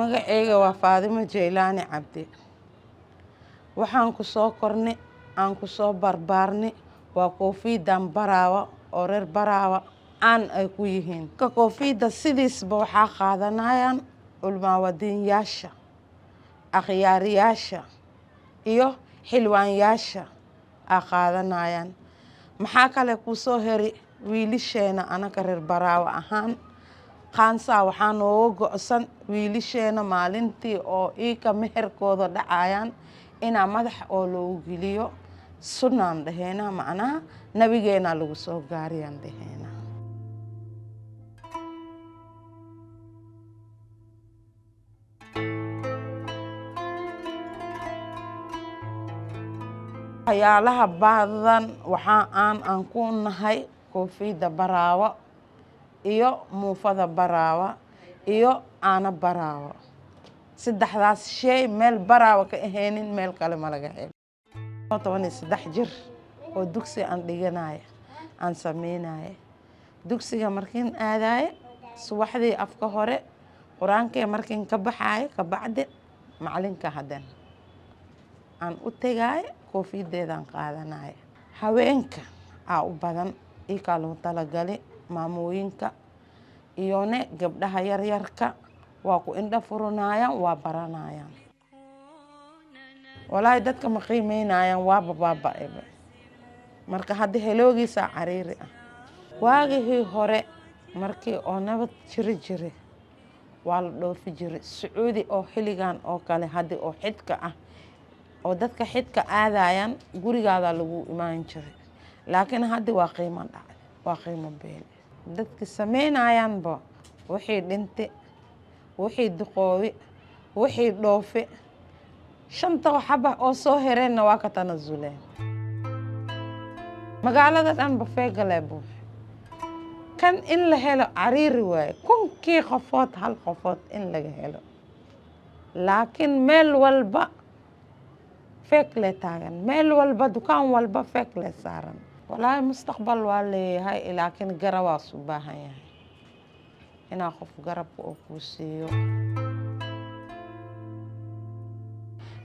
magacayga waa Faadimo Jeylaani Cabdi. Waxaan ku soo kornay aan ku soo barbaarnay waa koofiyadan Baraawe oo reer Baraawe aan ay ku yihiin. Koofiyada sidiisba waxaa qaadanayaan ulmaawadiinyaasha, akhyaariyaasha iyo xilwaanyaasha aa qaadanayaan. Maxaa kale ku soo heri wiilasheena anaka reer Baraawe ahaan qaansaa waxaa nooga go'san wiilasheena maalintii oo iika meherkooda dhacayaan inaa madax oo loogu geliyo sunnaan dhaheena, macnaha nabigeena lagu soo gaariyaan dhaheena. waxyaalaha badan waxaa aan ku nahay koofiyada Baraawe iyo muufada Baraawe iyo aana Baraawe. saddexdaas shay meel Baraawe ka ahaynin meel kale ma laga helo. 13 jir oo dugsi aan dhiganayo aan sameynaayo. dugsiga markiin aadayo subaxdii afka hore quraankee markiin ka baxaayo ka bacdi macalinka hadan aan u tagay koofiyadeedaan qaadanayo. haweenka aa u badan iika loo talagalay maamooyinka iyone gabdhaha yaryarka waa ku indha furanayaan waa baranayaan. walaahi dadka ma qiimeynayaan waaba baaba'ayba. marka hadda heloogiisa cariiri ah. waagihii hore markii oo nabad jiri waa la dhoofi jiray Sacuudi oo xilligan oo kale hadda oo xidka ah oo dadka xidka aadayaan gurigaada lagu imaan jiray. laakiin hadda waa qiimo dhacay, waa qiimo beel. dadka sameynayaanba wixii dhintay, wixii duqoobi, wixii dhoofe, shanta waxba oo soo hereenna waa ka tanasuleen. magaalada dhanba feegalee buux. kan in la helo cariiri waaye kunkii qofood hal qofood in laga helo. laakiin meel walba feek le taagan, meel walba dukaan walba feek le saaran. walaahi mustaqbal waa leeyahay laakiin garabaas u baahan yahay inaa qof garabka oo kuu siiyo.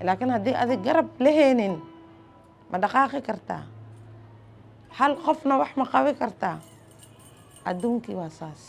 laakiin haddii adig garab lahaynin ma dhaqaaqi kartaa? hal qofna wax ma qabi kartaa? adduunkii waa saas.